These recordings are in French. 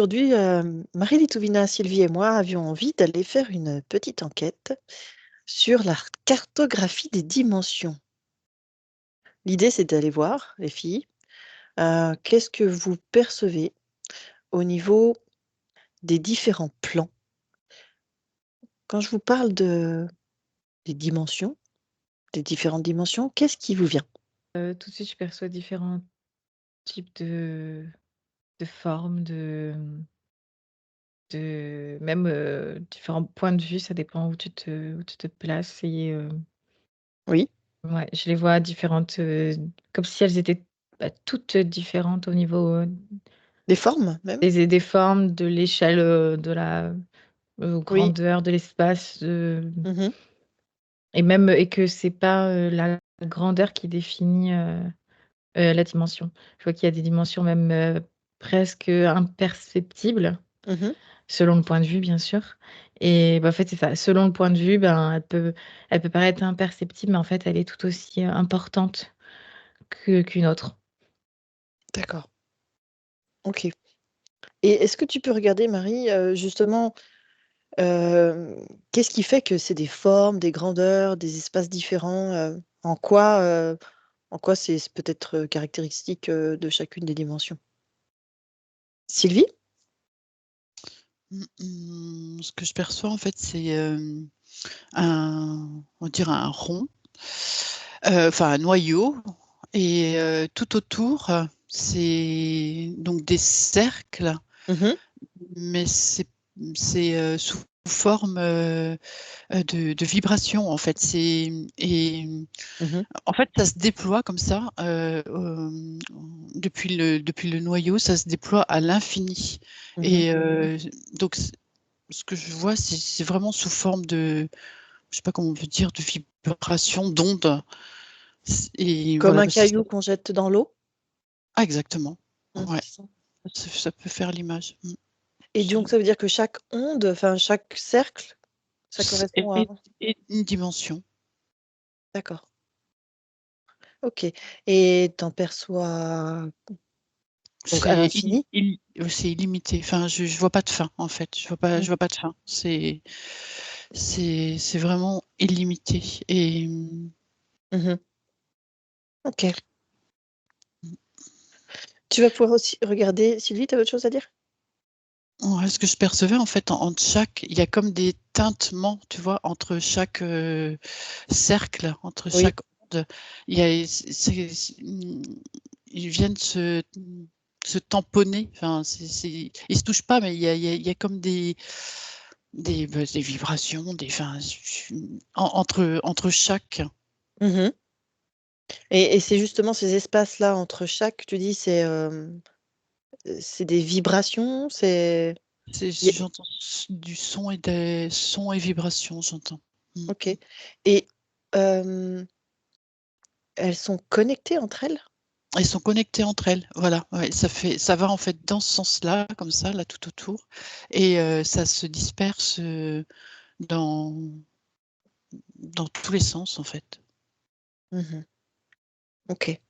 Aujourd'hui, Marie Litovina, Sylvie et moi avions envie d'aller faire une petite enquête sur la cartographie des dimensions. L'idée, c'est d'aller voir, les filles, qu'est-ce que vous percevez au niveau des différents plans. Quand je vous parle des dimensions, des différentes dimensions, qu'est-ce qui vous vient? Tout de suite, je perçois différents types de formes, de même, différents points de vue, ça dépend où tu te places Oui, ouais, je les vois différentes, comme si elles étaient, bah, toutes différentes au niveau, des formes même? des formes, de l'échelle, de la, Oui. grandeur de l'espace, Mhm, et même et que c'est pas, la grandeur qui définit, la dimension. Je vois qu'il y a des dimensions même, presque imperceptibles. mhm. Selon le point de vue, bien sûr, et bah, en fait, c'est ça. Selon le point de vue, ben, elle peut paraître imperceptible, mais en fait, elle est tout aussi, importante qu'une autre. D'accord, ok. Et est-ce que tu peux regarder, Marie, justement, qu'est-ce qui fait que c'est des formes, des grandeurs, des espaces différents? En quoi c'est peut-être caractéristique de chacune des dimensions? Sylvie? Ce que je perçois en fait, c'est, on dirait un rond, enfin un noyau et tout autour, c'est donc des cercles, Mhm, mais sous forme, de vibrations en fait. mhm, En fait, ça se déploie comme ça, depuis le noyau, ça se déploie à l'infini mhm. et donc ce que je vois, c'est vraiment sous forme de, je sais pas comment on peut dire, de vibration, d'ondes. Et Comme voilà, un parce que caillou qu'on jette dans l'eau? ah exactement. Ouais, C'est ça. ça peut faire l'image. Et donc ça veut dire que chaque onde, enfin chaque cercle, ça Et correspond à... et une dimension. D'accord, ok. Et t'en perçois donc à l'infini? C'est illimité. Enfin, je vois pas de fin, en fait. Je vois pas de fin. C'est vraiment illimité et Mhm. Ok. Tu vas pouvoir aussi regarder, Sylvie, tu as autre chose à dire? ouais, ce que je percevais, en fait, entre chaque, il y a comme des tintements, tu vois, entre chaque, cercle, entre Oui. chaque onde. Il y a ils viennent se tamponner. Enfin, ils se touchent pas, mais il y a comme des vibrations, enfin, entre chaque. Mhm. Et c'est justement ces espaces-là entre chaque, tu dis, c'est des vibrations, c'est... y a- J'entends du son et des sons et vibrations, j'entends. Ok. Et euh, elles sont connectées entre elles? Elles sont connectées entre elles, voilà, ouais, ça va en fait dans ce sens-là, comme ça, là, tout autour, et ça se disperse, dans tous les sens, en fait. Mhm. Ok.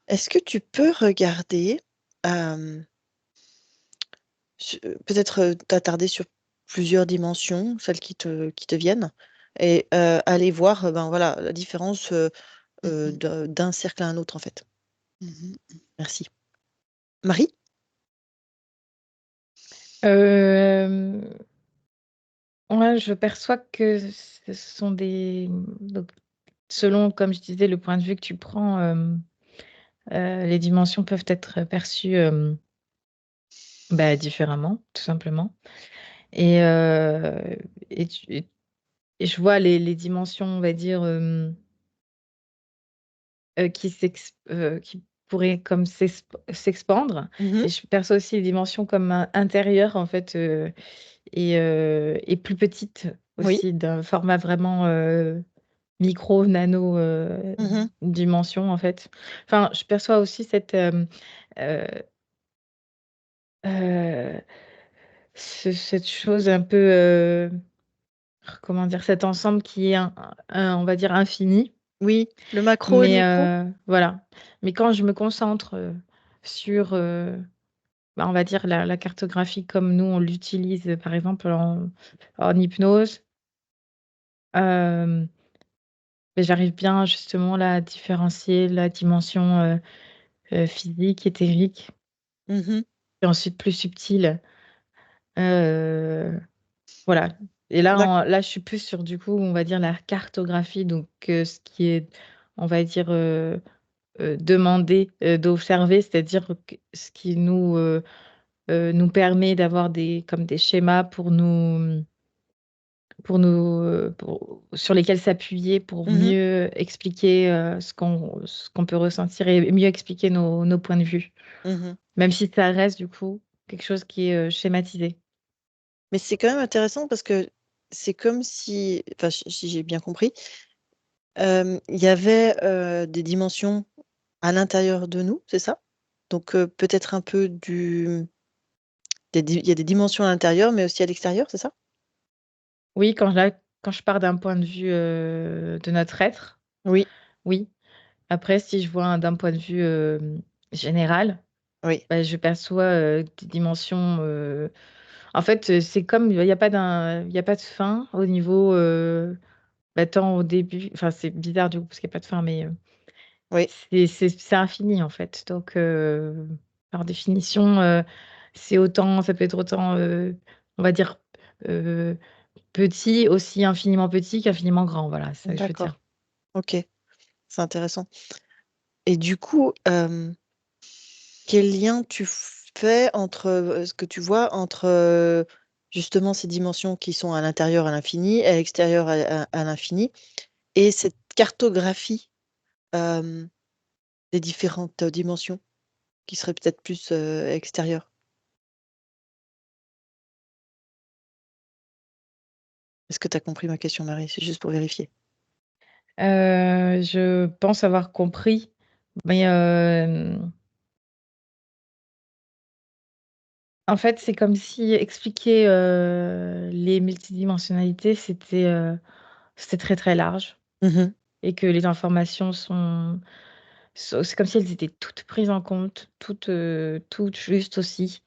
Est-ce que tu peux regarder, euh, peut-être t'attarder sur plusieurs dimensions, celles qui te viennent, et aller voir ben, voilà, la différence Mmh mh. d'un cercle à un autre, en fait. Mmh. Merci. Marie? Hem, ouais, je perçois que ce sont donc selon, comme je disais, le point de vue que tu prends, les dimensions peuvent être perçues, bah, différemment, tout simplement, et et tu et je vois les dimensions, on va dire, qui pourraient comme s'expandre, Mhm. et je perçois aussi les dimensions comme, intérieures, en fait, et plus petites Oui. aussi, d'un format vraiment, micro, nano, Mhm. dimension, en fait. Enfin, je perçois aussi heu heu, cette chose un peu, comment dire? Cet ensemble qui est on va dire infini. Oui, le macro et le Mais micro? voilà. Mais quand je me concentre, sur, on va dire la cartographie comme nous on l'utilise par exemple en hypnose. Mais j'arrive bien justement là à différencier la dimension physique, éthérique, Mmh. et ensuite plus subtile. Voilà. Et là, là, je suis plus sur du coup, on va dire la cartographie, donc ce qui est, on va dire, demandé d'observer, c'est-à-dire ce qui nous permet d'avoir comme des schémas sur lesquels s'appuyer pour Mmh. mieux expliquer ce qu'on peut ressentir et mieux expliquer nos points de vue, Mmh. même si ça reste du coup quelque chose qui est schématisé. Mais c'est quand même intéressant parce que c'est comme si, enfin, si j'ai bien compris, il y avait, des dimensions à l'intérieur de nous, c'est ça? Donc, peut-être un peu il y a des dimensions à l'intérieur, mais aussi à l'extérieur, c'est ça? Oui, quand je pars d'un point de vue de notre être, Oui, oui. Après, si je vois d'un point de vue général, oui, bah, je perçois des dimensions. En fait, c'est comme il y a pas de fin au niveau. Bah, tant au début, enfin, c'est bizarre du coup parce qu'il y a pas de fin, mais oui. c'est infini en fait. Donc, par définition, ça peut être autant, on va dire, euh, petit, aussi infiniment petit qu'infiniment grand. Voilà, c'est ça que je veux D'accord. dire. OK, c'est intéressant et du coup, quel lien tu fais entre, ce que tu vois entre, justement ces dimensions qui sont à l'intérieur à l'infini et à l'extérieur à l'infini et cette cartographie, hem, des différentes, dimensions qui seraient peut-être plus, extérieures? Est-ce que tu as compris ma question, Marie? C'est juste pour vérifier. Je pense avoir compris, mais en fait, c'est comme si expliquer les multidimensionnalités, c'était très très large Mmh. et que les informations c'est comme si elles étaient toutes prises en compte, toutes justes aussi.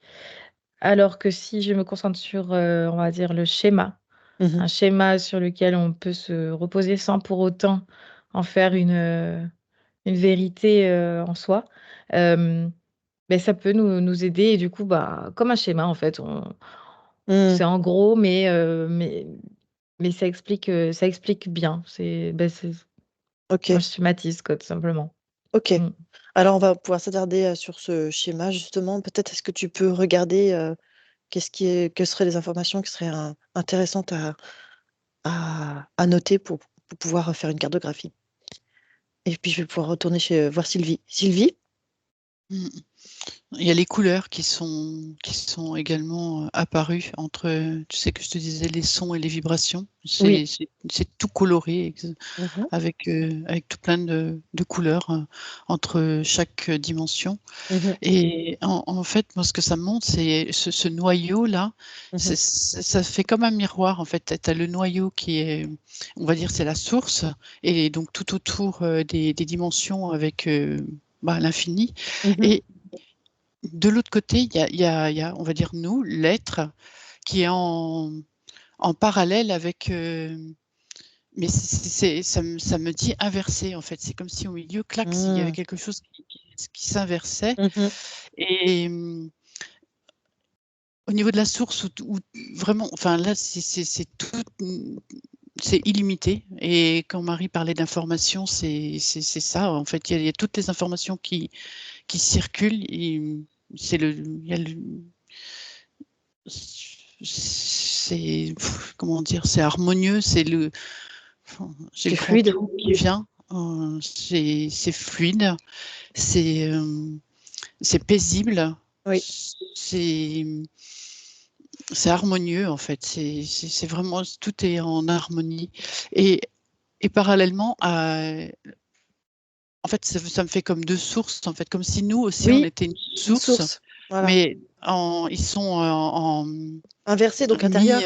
Alors que si je me concentre sur, on va dire, le schéma, Mmh. un schéma sur lequel on peut se reposer sans pour autant en faire une vérité en soi, euh, ben, ça peut nous aider. Et du coup, bah, comme un schéma, en fait, Mmh. c'est en gros, mais ça explique bien. Moi, OK, je schématise, quoi, tout simplement. OK. Mm. Alors on va pouvoir s'attarder, sur ce schéma justement. Peut-être est-ce que tu peux regarder, quelles seraient les informations qui seraient, intéressantes à noter pour pouvoir faire une cartographie? Et puis je vais pouvoir retourner voir Sylvie. Sylvie? Mm. Il y a les couleurs qui sont également apparues entre, tu sais que je te disais, les sons et les vibrations. Oui. C'est tout coloré Mmh. avec tout plein de couleurs entre chaque dimension. Mmh. Et en fait, moi, ce que ça me montre, c'est ce noyau-là, Mmh. ça fait comme un miroir. En fait, tu as le noyau qui est, on va dire, c'est la source, et donc tout autour des dimensions avec l'infini. Mmh. Et de l'autre côté, il y a, on va dire, nous, l'être, qui est en parallèle avec. Mais ça me dit inversé, en fait. C'est comme si au milieu, clac, il y avait Mmh. quelque chose qui s'inversait. Mmh. Et au niveau de la source, où vraiment, enfin là, c'est tout, c'est illimité. Et quand Marie parlait d'informations, c'est ça. En fait, il y a toutes les informations qui circulent. Et c'est il y a comment dire, c'est harmonieux. J'ai C'est le grand fluide? tout qui vient. C'est fluide. C'est c'est paisible. Oui. C'est c'est harmonieux, en fait. C'est vraiment, tout est en harmonie. Et, et parallèlement en fait, ça me fait comme deux sources, en fait, comme si nous aussi on Oui, était une une source, source. Voilà. mais ils sont Inversé donc mis. intérieur?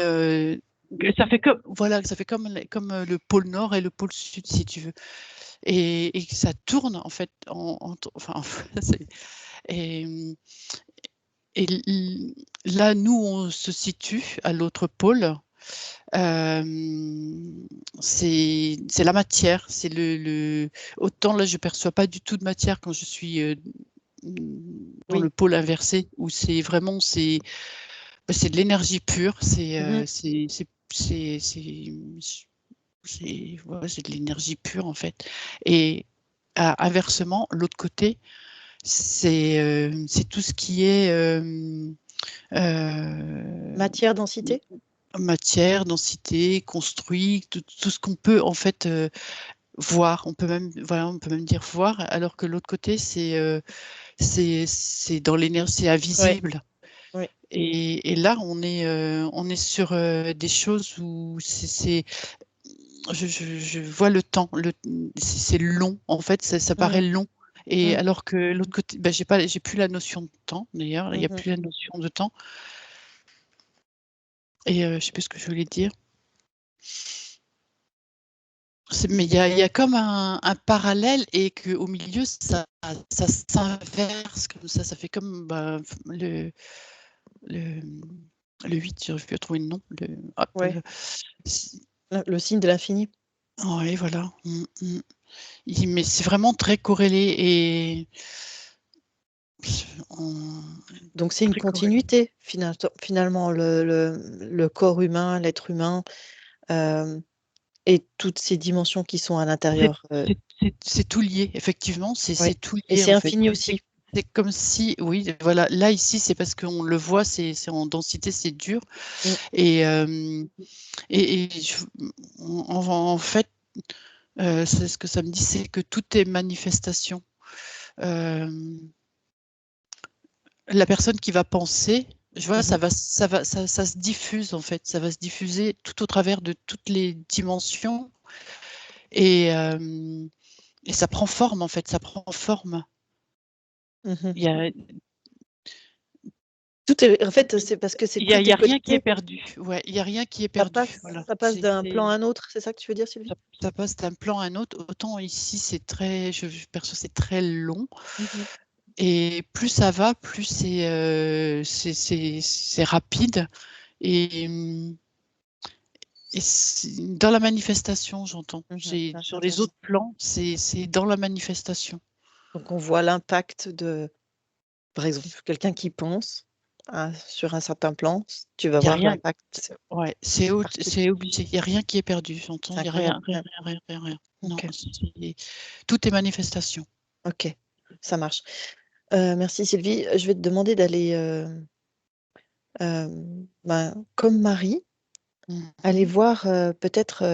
Ça fait comme, voilà, ça fait comme le pôle Nord et le pôle Sud, si tu veux, et que ça tourne, en fait, enfin, et et là, nous, on se situe à l'autre pôle. C'est la matière. C'est autant là, je perçois pas du tout de matière quand je suis dans le Oui. pôle inversé, où c'est vraiment c'est de l'énergie pure. Mhm. C'est de l'énergie pure en fait. Et inversement, l'autre côté, c'est tout ce qui est Matière, densité? matière, densité, construit, tout ce qu'on peut en fait voir. On peut même dire voir, alors que l'autre côté, c'est dans l'énergie, c'est Oui, invisible. oui. Et là, on est sur des choses où je vois le temps, c'est long, en fait, ça paraît Mhm. long. Et Mhm. alors que l'autre côté, ben, j'ai plus la notion de temps, d'ailleurs, il n'y a Mhm. plus la notion de temps. Et je sais plus ce que je voulais dire. Mais il y a comme un parallèle et qu'au milieu, ça s'inverse comme ça fait comme le, le 8, j'arrive plus à trouver le nom. Hop, Ouais. Le signe de l'infini. ouais, voilà. Mais c'est vraiment très corrélé et on- Donc c'est une très corrélé. continuité, finalement, le corps humain, l'être humain, et toutes ces dimensions qui sont à C'est l'intérieur. c'est tout lié, effectivement, Oui. c'est tout Et lié c'est en fait. infini aussi. C'est comme si, oui, voilà, là ici, c'est parce qu'on le voit, c'est en densité, c'est dur. Mm. Et, en fait, c'est ce que ça me dit, c'est que tout est manifestation. Euh, la personne qui va penser, je vois, Mhm. ça se diffuse en fait, ça va se diffuser tout au travers de toutes les dimensions et, euh, et ça prend forme en fait, ça prend forme. Mhm. Il y a, Tout est, en fait, c'est parce que il tout y est a rien qui est connecté. perdu. Ouais, il y a rien qui est perdu. Voilà. Ça passe d'un plan à un autre, c'est ça que tu veux dire, Sylvie? Ça passe d'un plan à un autre. Autant ici, je perçois c'est très long. Mhm. Et plus ça va, plus c'est rapide. Et, dans la manifestation, j'entends. Mhm. Sur les Intéressant. autres plans, c'est dans la manifestation. Donc on voit l'impact par exemple, quelqu'un qui pense sur un certain plan, tu vas Il y a voir rien. l'impact Ouais, partout. c'est obligé. Il n'y a rien qui est perdu, j'entends. C'est Il n'y a rien, incroyable. rien. Non, Ok, tout est manifestation. ok, ça marche. Merci Sylvie. Je vais te demander d'aller, comme Marie, aller Mhm. voir peut-être,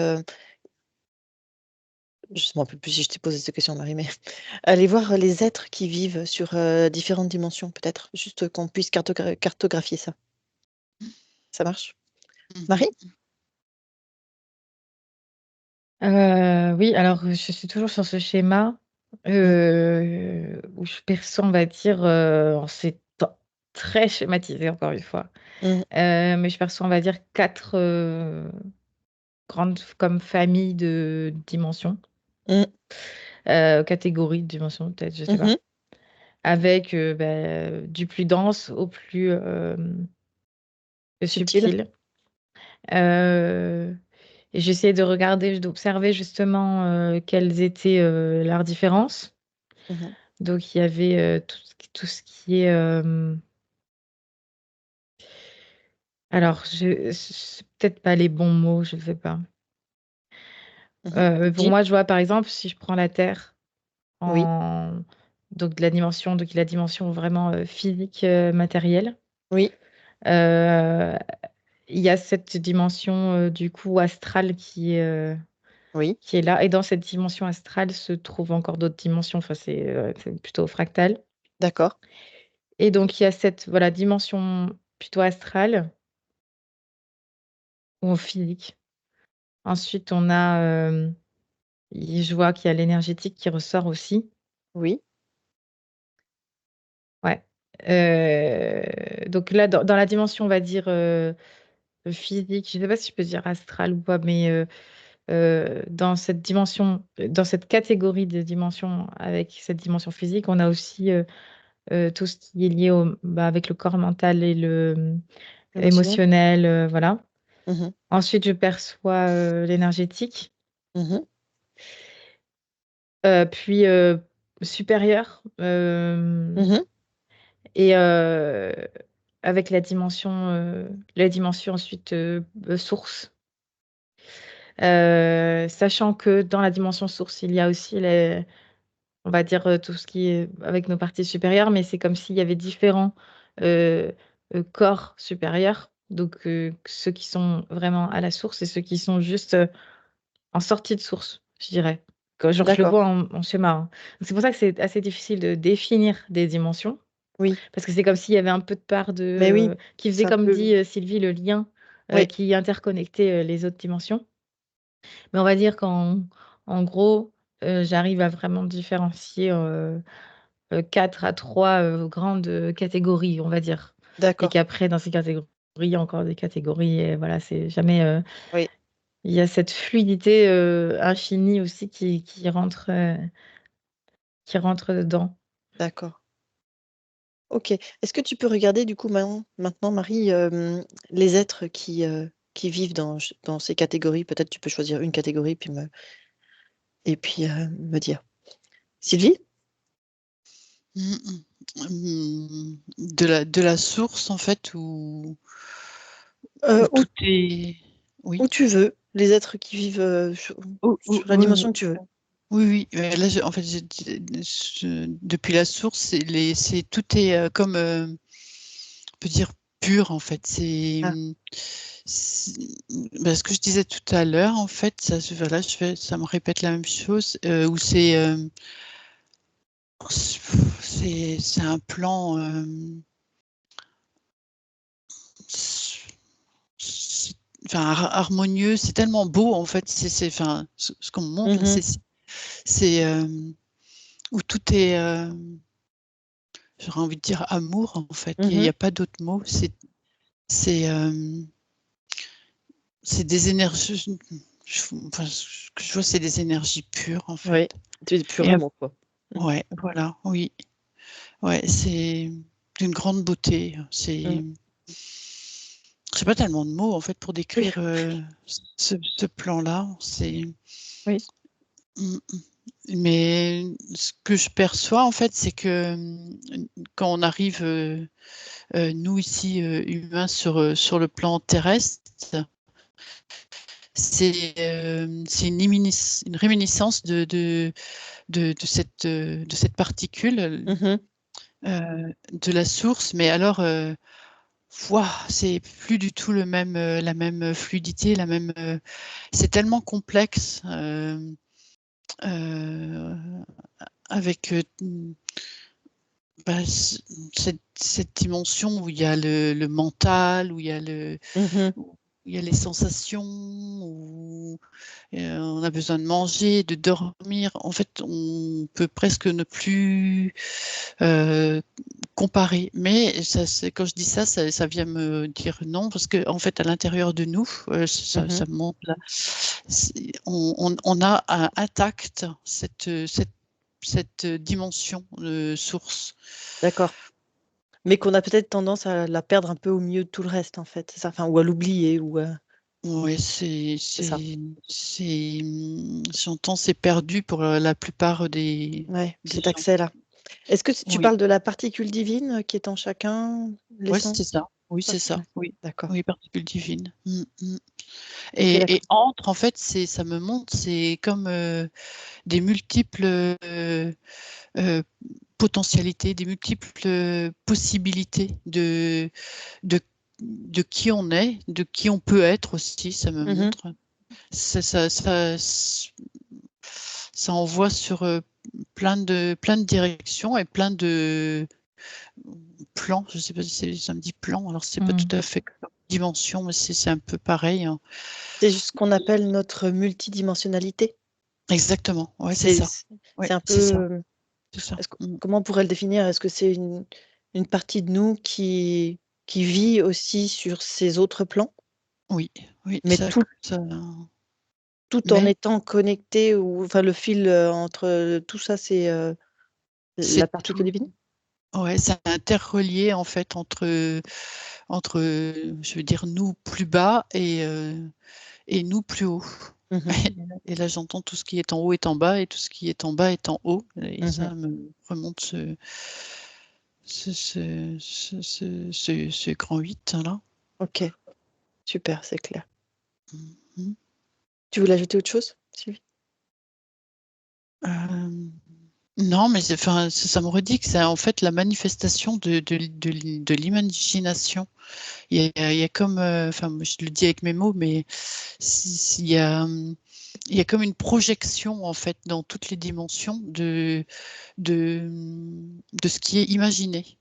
je ne me rappelle plus si je t'ai posé cette question, Marie, mais aller voir les êtres qui vivent sur différentes dimensions, peut-être, juste qu'on puisse cartographier ça. Ça marche? Marie? Mhm. Oui, alors je suis toujours sur ce schéma Mm, où je perçois, on va dire, c'est très schématisé encore une fois, mm, mais je perçois, on va dire, quatre grandes comme familles de dimensions, mm, catégories de dimensions peut-être, je sais pas, mhm. avec du plus dense au plus Subtil? subtil. Euh, et j'essayais de regarder, d'observer justement quelles étaient leurs différences. Mhm, Donc, il y avait tout ce qui est... alors, c'est peut-être pas les bons mots, je ne sais pas. mhm. Pour Dis? moi, je vois, par exemple, si je prends la Terre Oui, en... Donc, de la dimension, donc la dimension vraiment physique, matérielle. oui, Euh, il y a cette dimension, du coup, astrale oui, qui est là. Et dans cette dimension astrale se trouvent encore d'autres dimensions. Enfin, c'est plutôt fractal. d'accord. Et donc, il y a cette voilà, dimension plutôt astrale ou physique. Ensuite, on a, je vois qu'il y a l'énergétique qui ressort aussi. Oui, Ouais. Donc là, dans la dimension, on va dire physique, je ne sais pas si je peux dire astrale ou pas, mais dans cette dimension, dans cette catégorie de dimensions avec cette dimension physique, on a aussi tout ce qui est lié avec le corps mental et le Émotionnel? émotionnel, voilà. Mmh. Ensuite, je perçois l'énergétique, Mmh. puis supérieur, Mmh. et avec la dimension ensuite source. Sachant que dans la dimension source, il y a aussi on va dire, tout ce qui est avec nos parties supérieures, mais c'est comme s'il y avait différents euh, corps supérieurs. Donc, ceux qui sont vraiment à la source et ceux qui sont juste en sortie de source, je dirais. Genre, je le D'accord. vois en schéma, hein. Donc, c'est pour ça que c'est assez difficile de définir des dimensions, Oui. parce que c'est comme s'il y avait un peu de part Mais oui, qui faisait, ça comme peut dit Sylvie, le lien oui, qui interconnectait les autres dimensions. Mais on va dire en gros, j'arrive à vraiment différencier 4 à 3 grandes catégories, on va dire. Et d'accord. qu'après, dans ces catégories, il y a encore des catégories. Et voilà, c'est jamais. Oui, Il y a cette fluidité infinie aussi qui rentre dedans. d'accord. OK. Est-ce que tu peux regarder du coup maintenant Marie, les êtres qui vivent dans ces catégories? Peut-être tu peux choisir une catégorie me dire. Sylvie? Mm, de la source, en fait, où Où tout est. Oui. où tu veux, les êtres qui vivent, sur la dimension que tu veux. Oui, oui. Là, en fait, depuis la source, tout est comme, on peut dire, pur, en fait. Ah, Ce que je disais tout à l'heure, en fait, voilà, ça me répète la même chose, où c'est un plan. C'est- Enfin, harmonieux, c'est tellement beau en fait. Enfin, ce qu'on me montre, là, mmh. c'est où tout est, j'aurais envie de dire amour en fait. Il n'y Mmh. a pas d'autre mot. C'est euh, c'est des énergies. Enfin, ce que je vois, c'est des énergies pures en fait. Oui, c'est pur Et amour, quoi. Mmh. ouais, voilà, oui, ouais, c'est d'une grande beauté. Mmh. J'ai pas tellement de mots en fait pour Oui, décrire ce plan-là. oui. Mm, Mais ce que je perçois, en fait, c'est que quand on arrive, nous ici, humains, sur le plan terrestre, c'est une réminiscence de cette particule, Mmh. de la source, mais alors, ouah, c'est plus du tout la même fluidité, c'est tellement complexe. Euh, avec bah, cette dimension où il y a le mental, où Mmh. il y a les sensations, où on a besoin de manger, de dormir. En fait, on peut presque ne plus euh, comparer. Mais quand je dis ça, ça vient me dire non, parce que en fait, à l'intérieur de nous, Mmh. ça me montre là, on a intact cette dimension de source. D'accord. Mais qu'on a peut-être tendance à la perdre un peu au milieu de tout le reste, en fait, c'est ça? Enfin, ou à l'oublier Oui, c'est ça? j'entends, c'est perdu pour la plupart Ouais, des cet gens. accès-là. Est-ce que tu Oui, parles de la particule divine qui est en chacun, ouais, l'essence? c'est ça. Oui, Ça, c'est ça. ouais, Oui, d'accord. oui, particule divine. OK, Et d'accord. entre, en fait, ça me montre, c'est comme des multiples euh, potentialités, des multiples possibilités de, de qui on est, de qui on peut être aussi, ça me Mmh. montre. Ça, ça, ça, ça envoie sur plein de directions et plein de plans. Je sais pas si ça me dit plan, alors c'est pas tout Mm. à fait comme dimension, mais c'est un peu pareil, hein. C'est juste ce qu'on appelle notre multidimensionnalité. Exactement, ouais, c'est C'est ça. c'est Ouais, c'est un peu, c'est ça, c'est ça. comment on pourrait le définir? Est-ce que c'est une partie de nous qui vit aussi sur ces autres plans, Oui, oui, mais tout en mais étant connecté ou enfin le fil, entre tout ça, c'est, c'est la particule tout. divine? Ouais, c'est interrelié en fait entre, je veux dire, nous plus bas et nous plus haut. Mhm, Et là, j'entends tout ce qui est en haut est en bas et tout ce qui est en bas est en haut. Et mhm. ça me remonte ce grand 8 là. Ok, super, c'est clair. Mhm. Tu voulais ajouter autre chose, Sylvie? Euh, non, mais enfin, ça me redit que c'est en fait la manifestation de l'imagination. Il y a comme, enfin, je le dis avec mes mots, mais il y a comme une projection en fait dans toutes les dimensions de, de ce qui est imaginé.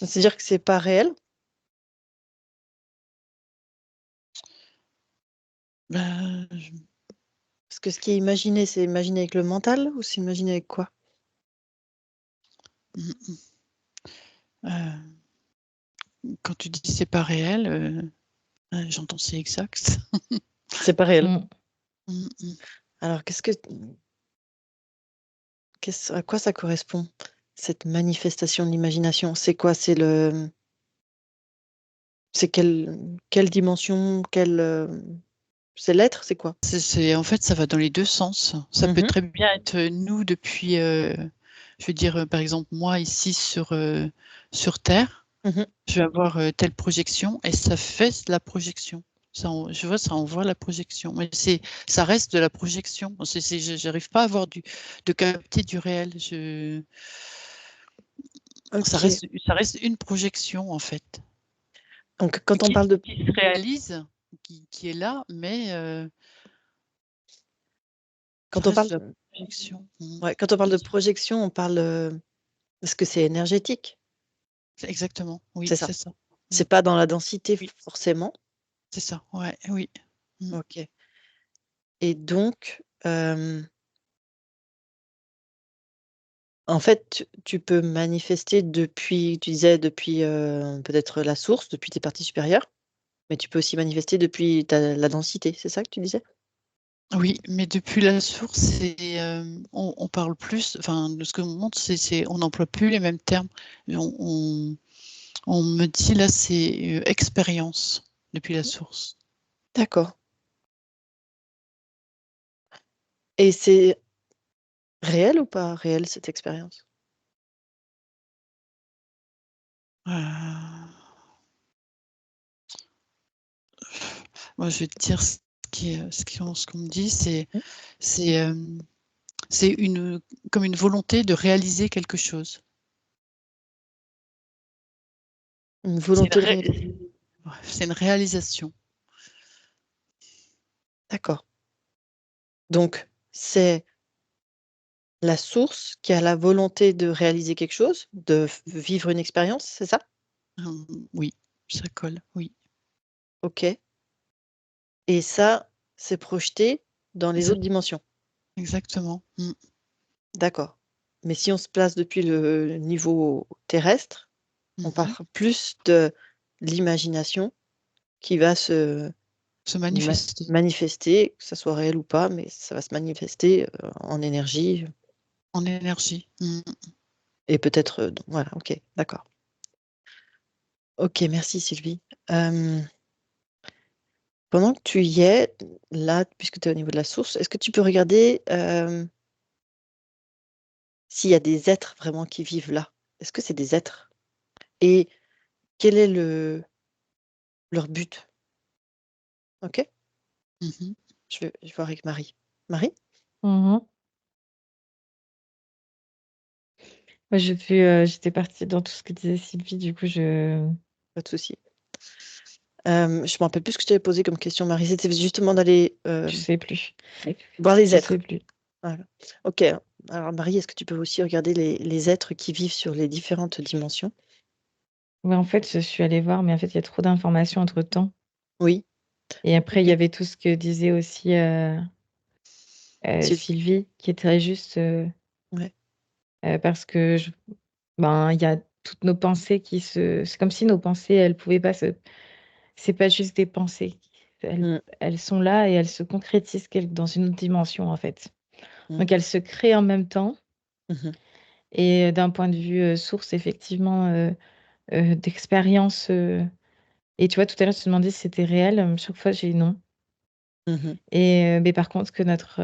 C'est-à-dire que c'est pas réel? Ben, Parce que ce qui est imaginé, c'est imaginé avec le mental ou c'est imaginé avec quoi? mm, mm. Quand tu dis c'est pas réel, j'entends c'est exact. C'est pas réel. Mm. Mm, mm. Alors, à quoi ça correspond, cette manifestation de l'imagination? C'est quoi? C'est quelle dimension? C'est l'être? C'est quoi? En fait, ça va dans les deux sens. Ça peut Mhm, très bien être nous depuis, je veux dire, par exemple, moi ici sur Terre, mhm. je vais avoir telle projection et ça fait la projection. Je vois, ça envoie la projection. Mais ça reste de la projection. J'arrive pas à avoir de capter du réel. Ok. Ça reste une projection, en fait, Donc, quand on parle de, qui se réalise, qui est là, mais ça quand on reste parle, de la projection. Mhm. ouais, quand on parle de projection, on parle, est-ce que c'est énergétique? Exactement, oui, C'est ça. c'est ça. Mm. C'est pas dans la densité Oui, forcément. c'est ça, ouais, oui. Mm. Ok. Et donc, en fait, tu peux manifester depuis, tu disais depuis peut-être la source, depuis tes parties supérieures, mais tu peux aussi manifester depuis la densité, c'est ça que tu disais? Oui, mais depuis la source, on parle plus, enfin, de ce que montre, on n'emploie plus les mêmes termes. On, on- on me dit là, c'est expérience depuis la source. D'accord. Et c'est réel ou pas réel cette expérience? Euh, Moi, je vais te dire ce qu'on me dit, Hmm. c'est, euh, c'est comme une volonté de réaliser quelque chose. Une C'est une, volonté de réaliser. ouais, c'est une réalisation. D'accord. Donc, c'est la source qui a la volonté de réaliser quelque chose, de vivre une expérience, c'est ça? Oui, ça colle, oui. Ok. Et ça, c'est projeté dans les autres Exact- dimensions. Exactement. Mm. D'accord. Mais si on se place depuis le niveau terrestre, on Mhm. parle plus de l'imagination qui va se Se manifester manifester, que ça soit réel ou pas, mais ça va se manifester en énergie en énergie. Mm. et peut-être, voilà, ok, d'accord. Ok, merci Sylvie. Euh, Pendant que tu y es, là, puisque tu es au niveau de la source, est-ce que tu peux regarder s'il y a des êtres vraiment qui vivent là? Est-ce que c'est des êtres? Et quel est leur but? Ok? Mhm. Je vais voir avec Marie. Marie? Mhm. Moi, j'étais partie dans tout ce que disait Sylvie, du coup, Pas de souci. Je ne me rappelle plus ce que je t'avais posé comme question, Marie. C'était justement d'aller je sais plus. voir les Je sais êtres. plus. Voilà. Ok. Alors, Marie, est-ce que tu peux aussi regarder les êtres qui vivent sur les différentes dimensions? Ouais, en fait, je suis allée voir, mais en fait, il y a trop d'informations entre-temps. Oui. Et après, il y Ok. avait tout ce que disait aussi Sylvie. Sylvie, qui est très juste, Ouais. parce que ben, il y a toutes nos pensées c'est comme si nos pensées, elles pouvaient pas c'est pas juste des pensées. Mm, Elles sont là et elles se concrétisent dans une autre dimension, en fait. mm, Donc, elles se créent en même temps. mhm. Et d'un point de vue source, effectivement, d'expérience. Et tu vois, tout à l'heure, je te demandais si c'était réel. Chaque fois, j'ai non. Mhm. Et mais par contre, que notre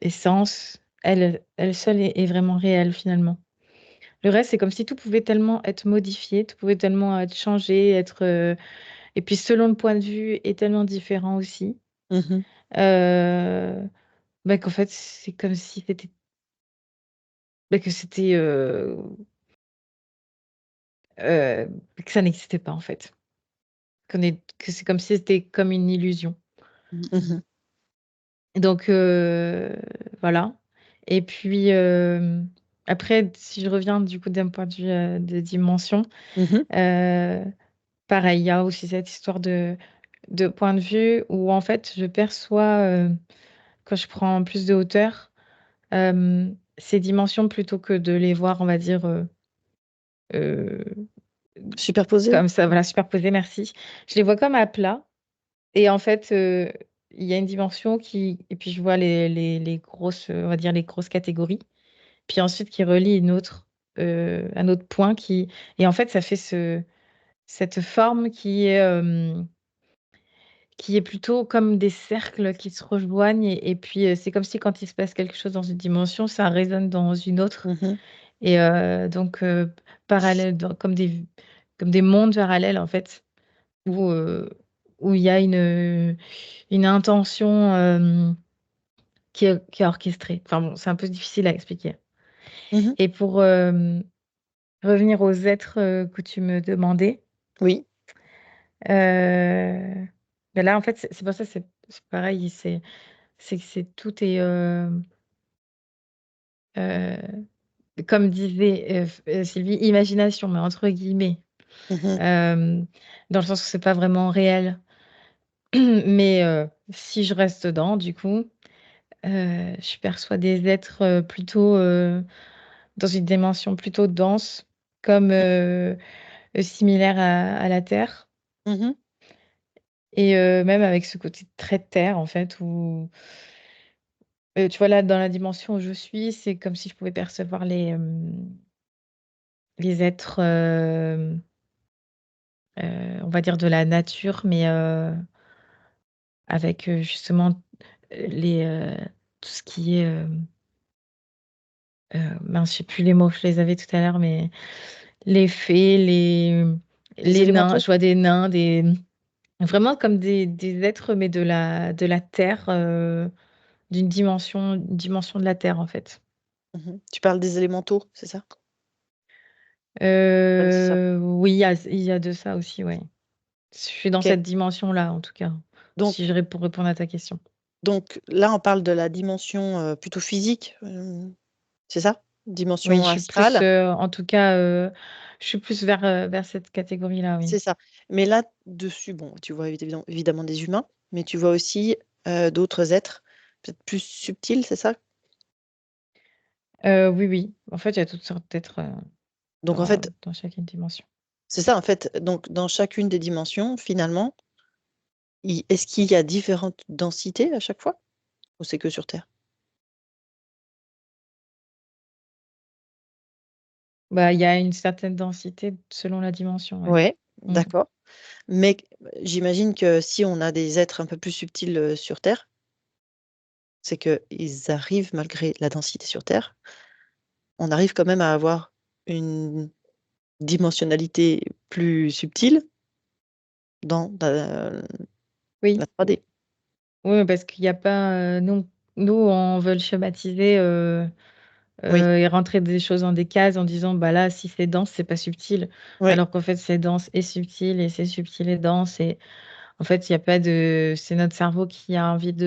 essence, elle seule est vraiment réelle finalement. Le reste, c'est comme si tout pouvait tellement être modifié, tout pouvait tellement être changé, être et puis selon le point de vue est tellement différent aussi. Mhm. Euh, Bah, qu'en fait, c'est comme si c'était bah, euh, que ça n'existait pas en fait. Que c'est comme si c'était comme une illusion. Mhm. Et donc voilà. Et puis après, si je reviens du coup d'un point de vue de dimension, Mhm. euh, pareil, il y a aussi cette histoire de point de vue où en fait je perçois quand je prends plus de hauteur ces dimensions plutôt que de les voir, on va dire, euh, Superposé? comme ça, voilà, superposées, merci. Je les vois comme à plat. Et en fait, il y a une dimension qui. Et puis je vois les grosses, on va dire, les grosses catégories. Puis ensuite qui relie un autre point qui. Et en fait, ça fait cette forme qui est plutôt comme des cercles qui se rejoignent. Et puis, c'est comme si quand il se passe quelque chose dans une dimension, ça résonne dans une autre. Mhm. Et donc, parallèle, comme des mondes parallèles, en fait, où, euh, où il y a une intention qui est orchestrée. Enfin bon, c'est un peu difficile à expliquer. Mhm. Et pour revenir aux êtres que tu me demandais, Oui. euh, ben là, en fait, c'est pour ça, c'est pareil, c'est que tout est, euh, comme disait Sylvie, imagination, mais entre guillemets, Mhm. euh, dans le sens où c'est pas vraiment réel. Mais si je reste dedans, du coup, je perçois des êtres plutôt dans une dimension plutôt dense, comme similaire à la Terre. Mhm. Et même avec ce côté très terre, en fait, où tu vois, là, dans la dimension où je suis, c'est comme si je pouvais percevoir les êtres, on va dire, de la nature, mais avec justement les, tout ce qui est. Mince, je sais plus les mots, je les avais tout à l'heure, mais les fées, Les les nains, je élémentaux? vois des nains, vraiment comme des êtres, mais de la terre, une dimension de la terre, en fait. Mhm. Tu parles des élémentaux, c'est ça? Ça. Oui, il y a de ça aussi, ouais. Je suis dans Ok. cette dimension-là, en tout cas, si Donc, pour répondre à ta question. donc là, on parle de la dimension plutôt physique, c'est ça? Oui, Dimension je suis plus, astrale, en tout cas, je suis plus vers cette catégorie-là, oui. c'est ça. Mais là, dessus, bon, tu vois évidemment des humains, mais tu vois aussi d'autres êtres, peut-être plus subtils, c'est ça? Oui, oui. En fait, il y a toutes sortes d'êtres Donc en fait, dans chacune dimension. c'est ça, en fait. Donc dans chacune des dimensions, finalement, est-ce qu'il y a différentes densités à chaque fois? Ou c'est que sur Terre? Bah, il y a une certaine densité selon la dimension, ouais. Ouais, Mm. d'accord. Mais j'imagine que si on a des êtres un peu plus subtils sur Terre, c'est qu'ils arrivent, malgré la densité sur Terre, on arrive quand même à avoir une dimensionnalité plus subtile dans la Oui, 3D. oui, parce qu'il n'y a pas. Nous, on veut le schématiser Oui, et rentrer des choses dans des cases en disant, bah là, si c'est dense, c'est pas subtil. oui, Alors qu'en fait, c'est dense et subtil, et c'est subtil et dense. Et en fait, il n'y a pas de. C'est notre cerveau qui a envie d'y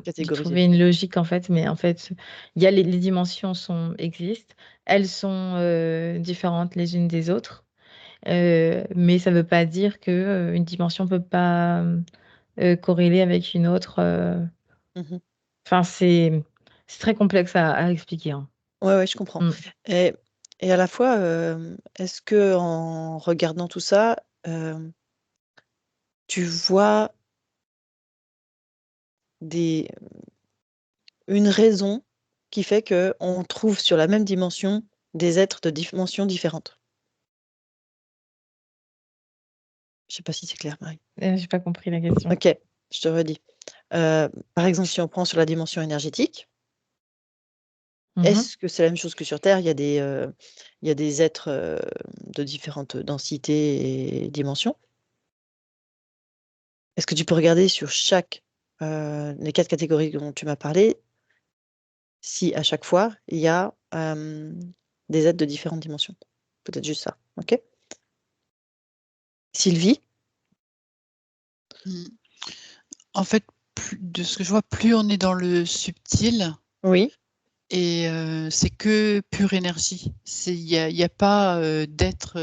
catégorisé. trouver une logique, en fait. Mais en fait, il y a les dimensions existent. Elles sont différentes les unes des autres. Mais ça ne veut pas dire que une dimension peut pas corréler avec une autre. Mhm. Enfin, c'est très complexe à expliquer, hein. Ouais, ouais, je comprends. Mm. Et, et à la fois, est-ce que en regardant tout ça, tu vois des, une raison qui fait qu'on trouve sur la même dimension des êtres de dimensions différentes. Je ne sais pas si c'est clair, Marie. J'ai pas compris la question. Ok, je te redis. Par exemple, si on prend sur la dimension énergétique, est-ce que c'est la même chose que sur Terre? Il y a des êtres de différentes densités et dimensions. Est-ce que tu peux regarder sur chaque les 4 catégories dont tu m'as parlé, si à chaque fois il y a des êtres de différentes dimensions? Peut-être juste ça, ok? Sylvie? En fait, de ce que je vois, plus on est dans le subtil, Oui. et c'est que pure énergie. Il y a pas d'être.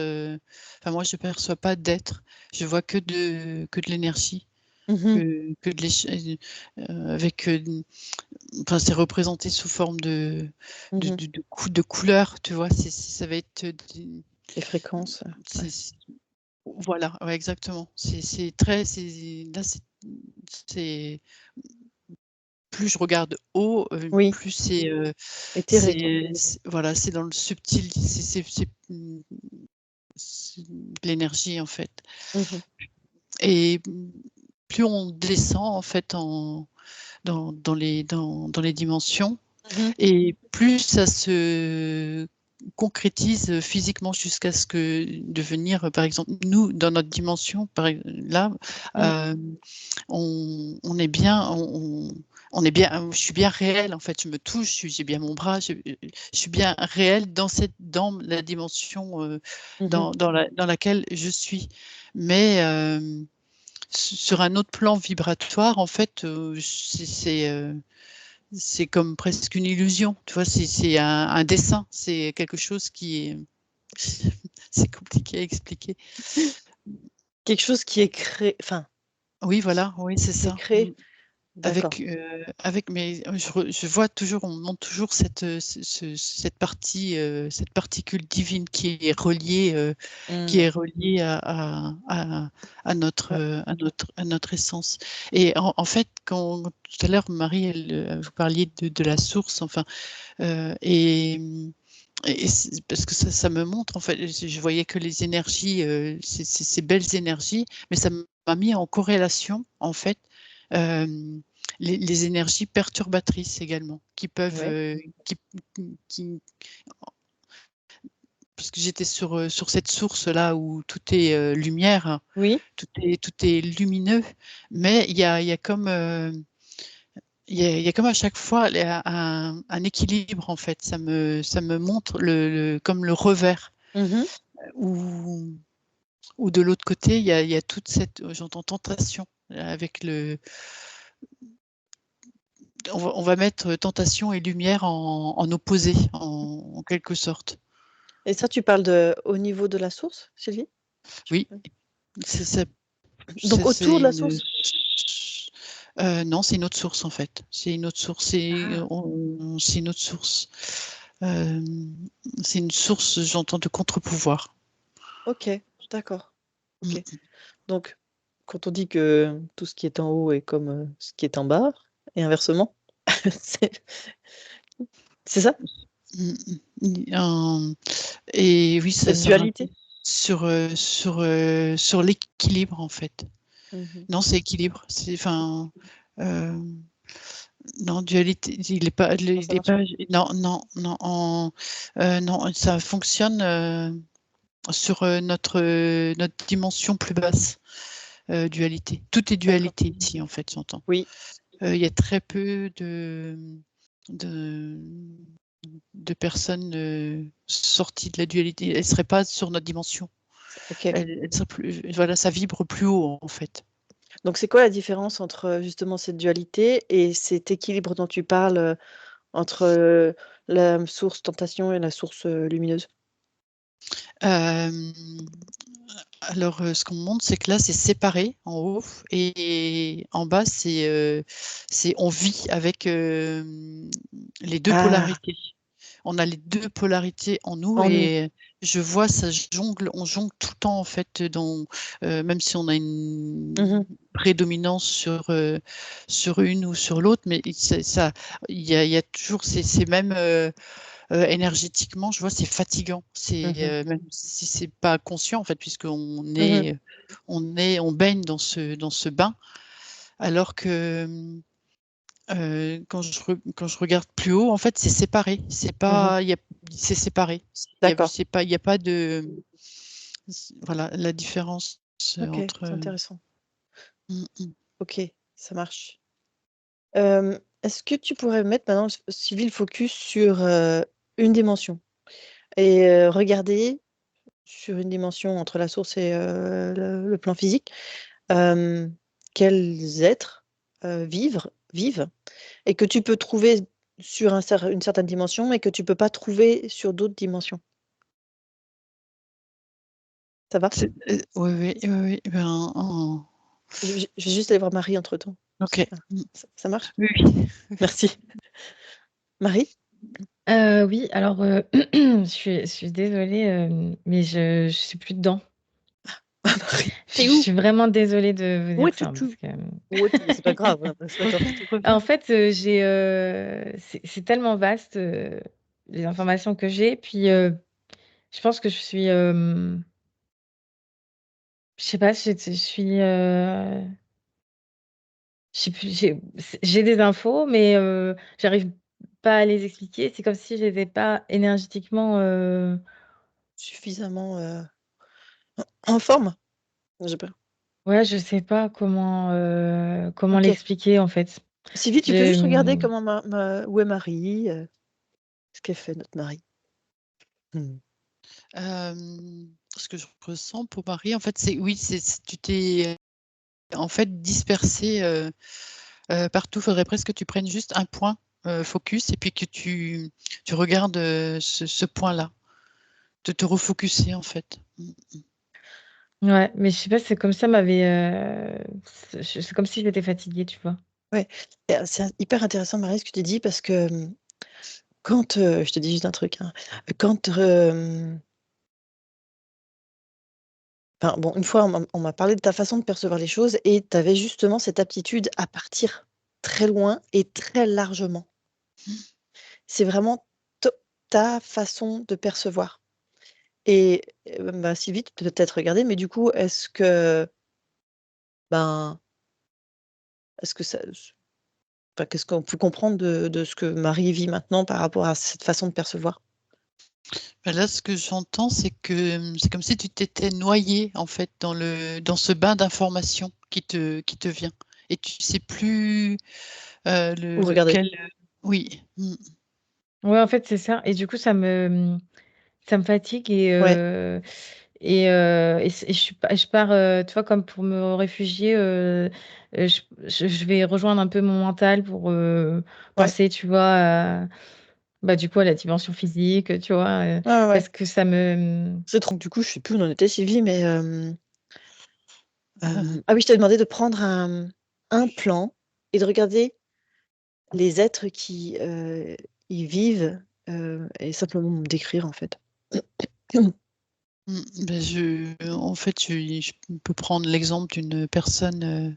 Enfin, moi, je perçois pas d'être. Je vois que de l'énergie, Mmh. que avec. Enfin, c'est représenté sous forme Mmh. de couleurs, tu vois. Ça va être. Les fréquences, ouais. Voilà, ouais, exactement. C'est très. Là, c'est plus je regarde haut, Oui. plus c'est Éthéré. voilà, c'est dans le subtil, c'est de l'énergie en fait. Mmh. Et plus on descend en fait dans les dimensions, Mmh. et plus ça se concrétise physiquement jusqu'à ce que devenir, par exemple, nous, dans notre dimension, là, Mmh. on est bien, on est bien, je suis bien réelle, en fait, je me touche, j'ai bien mon bras, je suis bien réelle dans la dimension Mmh. dans laquelle je suis. Mais sur un autre plan vibratoire, en fait, c'est comme presque une illusion, tu vois, c'est un dessin, c'est quelque chose qui est c'est compliqué à expliquer. Quelque chose qui est créé, enfin, Oui, voilà, oui, c'est qui est ça. créé. D'accord. Mais je vois toujours, on montre toujours cette partie, cette particule divine qui Mmh. est reliée Ouais. à notre essence. Et en fait, tout à l'heure, Marie, vous parliez de la source, enfin, et parce que ça me montre, en fait, je voyais que les énergies, ces belles énergies, mais ça m'a mis en corrélation, en fait, euh, les énergies perturbatrices également, qui peuvent, Ouais. qui- parce que j'étais sur cette source-là où tout est lumière, Oui. tout est lumineux, mais il y a comme il y a comme à chaque fois un équilibre, en fait. Ça me montre comme le revers, Mmh. où, où de l'autre côté, il y a toute cette, j'entends tentation, avec on va mettre tentation et lumière en opposé, en quelque sorte. Et ça, tu parles au niveau de la source, Sylvie? Oui, c'est ça. Donc autour C'est de la une, source? non, c'est une autre source, en fait. C'est une autre source. Ah, C'est une autre source. Euh, c'est une source, j'entends, de contre-pouvoir. OK, d'accord. OK. Mm. Donc, quand on dit que tout ce qui est en haut est comme, ce qui est en bas et inversement, c'est c'est ça? Mm, et oui, Cette ça revient dualité? sur l'équilibre, en fait. Mmh. Non, c'est équilibre. Enfin, euh, non, dualité, Non, ça marche pas? non, non, non, non, ça fonctionne sur notre dimension plus basse, dualité. Tout est D'accord. dualité ici, en fait, j'entends. Oui. Il y a très peu de, de personnes sorties de la dualité. Elles ne seraient pas sur notre dimension. OK. Elles seraient voilà, ça vibre plus haut, en fait. Donc c'est quoi la différence entre, justement cette dualité et cet équilibre dont tu parles, entre, la source tentation et la source, lumineuse? Euh, alors, ce qu'on montre, c'est que là, c'est séparé en haut, et en bas, on vit avec les deux Ah! polarités. On a les deux polarités en nous, En nous. et je vois ça jongle, on jongle tout le temps, en fait, même si on a une Mmh. prédominance sur une ou sur l'autre, mais il y a toujours ces mêmes énergétiquement, je vois, c'est fatigant. Même si c'est pas conscient en fait, puisqu'on on baigne dans ce bain, alors que quand je regarde plus haut, en fait, c'est séparé. C'est séparé. D'accord. Il y a pas de voilà la différence Ok, entre. c'est intéressant. Mm. Ok, ça marche. Est-ce que tu pourrais mettre maintenant, Sylvie, le focus sur une dimension et regarder sur une dimension entre la source et le plan physique, quels êtres vivent et que tu peux trouver sur une certaine dimension et que tu peux pas trouver sur d'autres dimensions. Ça va? Oui, oui, oui, oui. Je vais juste aller voir Marie entre-temps. Ok. Ça marche? Oui. Merci. Marie? Oui, alors je suis désolée, mais je suis plus dedans. Marie, Je t'es où? suis vraiment désolée de vous Où dire es-tu? ça parce que Où es-tu? C'est pas grave, hein, c'est pas grave, tu reviens. en fait, c'est tellement vaste, les informations que j'ai, puis, je pense que je suis, je sais pas, je suis, je sais plus, j'ai des infos, mais, j'arrive pas à les expliquer. C'est comme si j'étais pas énergétiquement, Suffisamment en forme? J'ai pas. ouais, je sais pas comment Ok. l'expliquer, en fait. Sylvie, tu peux Je, juste regarder comment où est Marie, ce qu'elle fait, notre Marie. Ce que je ressens pour Marie, en fait, tu t'es en fait dispersé partout. Il faudrait presque que tu prennes juste un point focus et puis que tu regardes ce point-là, de te refocuser en fait. ouais, mais je sais pas, c'est comme ça m'avait, c'est comme si j'étais fatiguée, tu vois? Ouais, et c'est hyper intéressant, Marie, ce que tu dis, parce que quand je te dis juste un truc, hein, quand enfin, bon, une fois, on m'a parlé de ta façon de percevoir les choses et tu avais justement cette aptitude à partir très loin et très largement. C'est vraiment ta façon de percevoir. Et bah, Sylvie, tu peux peut-être regarder, mais du coup, ben, est-ce que ça enfin, qu'est-ce qu'on peut comprendre de ce que Marie vit maintenant par rapport à cette façon de percevoir? Ben là, ce que j'entends, c'est que c'est comme si tu t'étais noyé en fait dans ce bain d'informations qui te vient et tu sais plus Ou regarder? lequel. Oui. Ouais, en fait, c'est ça et du coup, ça me fatigue Ouais. je pars, tu vois, comme pour me réfugier, je vais rejoindre un peu mon mental pour, Ouais. penser, tu vois, bah, du coup, à la dimension physique, tu vois, Ouais, ouais, ouais. parce que ça me C'est trop du coup, je sais plus où on en était, Sylvie, mais ah oui, je t'avais demandé de prendre un plan et de regarder les êtres qui, y vivent, et simplement me décrire, en fait. En fait, je peux prendre l'exemple d'une personne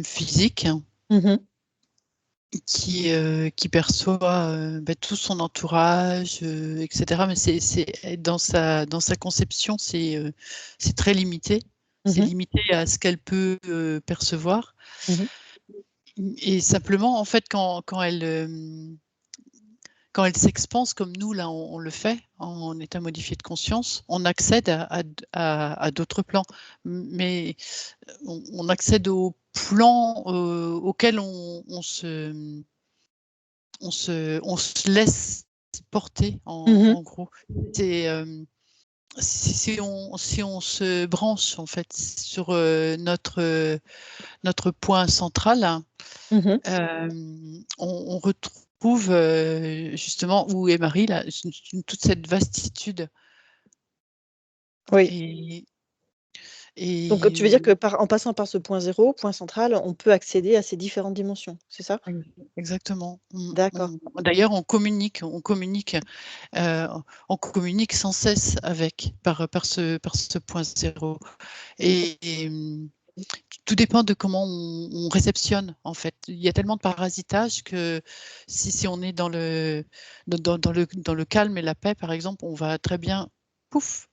physique Mmh. qui perçoit tout son entourage, etc. Mais c'est dans sa conception, c'est très limité. C'est Mmh. limité à ce qu'elle peut percevoir. Mmh. Et simplement, en fait, quand elle s'expanse comme nous, là, on le fait en état modifié de conscience, on accède à d'autres plans. Mais on accède aux plans auxquels on se laisse porter, Mmh. en gros. C'est, si on se branche, en fait, sur notre point central, Mmh. on retrouve justement où est Marie, là, toute cette vastitude. Oui. Et, Donc, tu veux dire et que en passant par ce point zéro, point central, on peut accéder à ces différentes dimensions, c'est ça? exactement. D'accord. D'ailleurs, on communique sans cesse par ce point zéro. Et tout dépend de comment on réceptionne, en fait. Il y a tellement de parasitage que si on est dans dans le calme et la paix, par exemple, on va très bien pouf,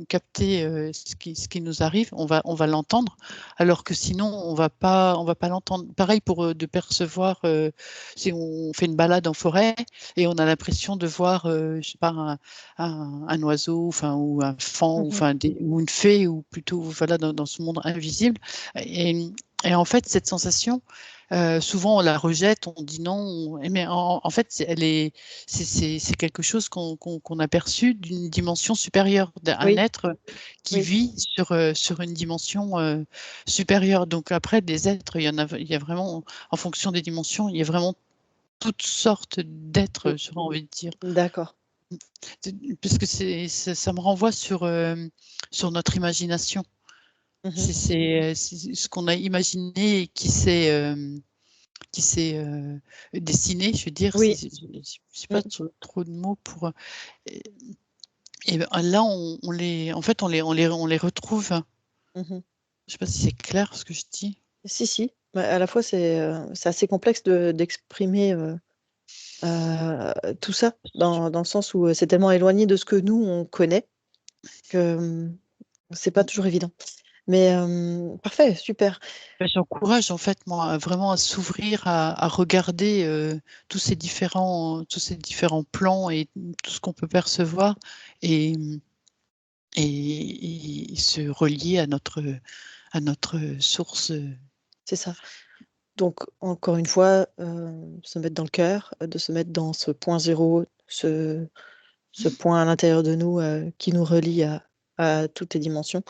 capter ce qui nous arrive, on va l'entendre, alors que sinon, on va pas l'entendre. Pareil pour de percevoir, si on fait une balade en forêt et on a l'impression de voir, je sais pas, un oiseau, enfin, ou un faon, Mmh. enfin, ou une fée, ou plutôt, voilà, dans ce monde invisible. Et, et en fait, cette sensation, souvent on la rejette, on dit non, mais en fait, c'est quelque chose qu'on a perçu d'une dimension supérieure, d'un Oui, être qui oui, vit sur une dimension supérieure. Donc après, des êtres, il y a vraiment, en fonction des dimensions, il y a vraiment toutes sortes d'êtres, mmh, j'aurais envie de dire. d'accord. Parce que ça me renvoie sur notre imagination. Mmh. C'est ce qu'on a imaginé et qui s'est dessiné, je veux dire. Oui, Je sais pas mmh, trop de mots pour. Et, et ben, là, en fait, on les retrouve. mmh. Je sais pas si c'est clair ce que je dis. Si, si, bah, à la fois c'est assez complexe d'exprimer, tout ça dans le sens où, c'est tellement éloigné de ce que nous on connaît que, c'est pas toujours évident. Mais, parfait, super. Ben, j'encourage en fait moi vraiment à s'ouvrir, à regarder tous ces différents plans et tout ce qu'on peut percevoir et, et se relier à notre source. C'est ça. Donc encore une fois, se mettre dans le cœur, de se mettre dans ce point zéro, ce point à l'intérieur de nous, qui nous relie à toutes les dimensions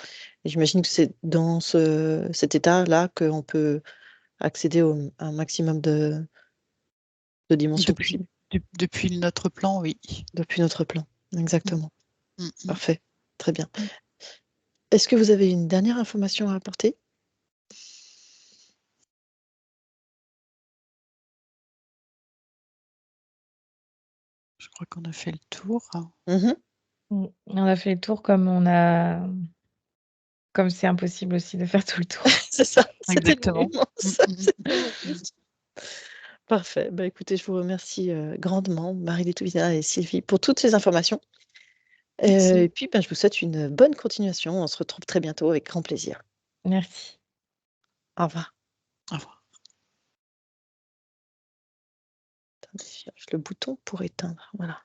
et j'imagine que c'est dans cet état-là qu'on peut accéder à un maximum de dimensions Depuis, possibles, depuis notre plan, oui. depuis notre plan. Mm, Exactement. mm, mm, Parfait, très bien. mm. Est-ce que vous avez une dernière information à apporter? Je crois qu'on a fait le tour. Mmh. On a fait le tour comme c'est impossible aussi de faire tout le tour. C'est ça, c'était le Exactement. moment, Mm, ça, mm, c'était mm, le but. Parfait. Bah, écoutez, je vous remercie, grandement, Marie-Létouvina et Sylvie, pour toutes ces informations. Merci. Et puis, ben, je vous souhaite une bonne continuation. On se retrouve très bientôt avec grand plaisir. Merci. Au revoir. Au revoir. Attendez, je cherche le bouton pour éteindre. Voilà.